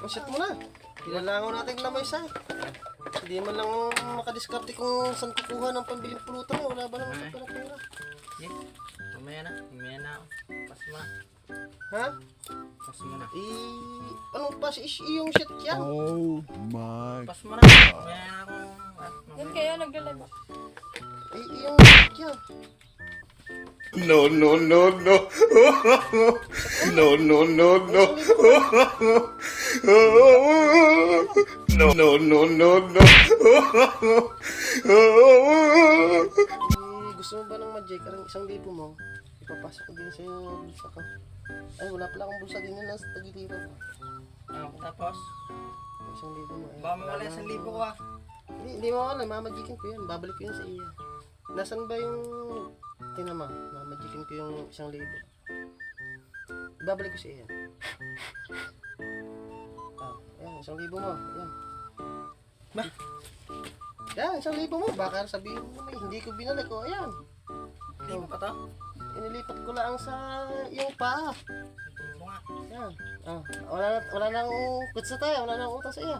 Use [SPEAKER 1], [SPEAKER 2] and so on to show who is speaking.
[SPEAKER 1] Ang shit mo na. Ilalangaw natin na may side. Hindi man lang makadiskarte kung saan kukuha ng pambiling pulutan mo. Wala ba naman ito na pera?
[SPEAKER 2] Sige. Mamaya na ako. Pas mo na.
[SPEAKER 1] Ha?
[SPEAKER 2] Pas mo na.
[SPEAKER 1] Anong pas is yung shit yan?
[SPEAKER 3] Oh my.
[SPEAKER 2] Pas mo na. Mamaya na ako.
[SPEAKER 4] Yan kayo, nag-live ako.
[SPEAKER 1] Yung shit yan.
[SPEAKER 3] No, no, no, no. No, no, no, no. No, no, no, no, no.
[SPEAKER 1] Gusto mo ba ng magic? Arang 1,000 mo? Ipapasok ko din sa bulsa ko. Ay, wala pala akong bulsa din na nasa tagiliran ko.
[SPEAKER 2] Tapos?
[SPEAKER 1] 1,000 mo.
[SPEAKER 2] Baka mawala 1,000 ko ah.
[SPEAKER 1] Hindi mo wala. Mamagikin ko yan. Babalik ko yun sa iya. Nasaan ba yung tinama? Mamagikin ko yung 1,000. Babalik ko sa iya. Ayan, 1,000 mo. Ayan. Ba? Yan, 1,000 mo. Baka sabihin mo hindi ko binalik ko. Ayan.
[SPEAKER 2] Hindi mo pa to?
[SPEAKER 1] Inilipat ko lang sa iyong paa.
[SPEAKER 2] Hindi mo nga.
[SPEAKER 1] Yan. Wala nang kutsa tayo. Wala nang utang sa iya.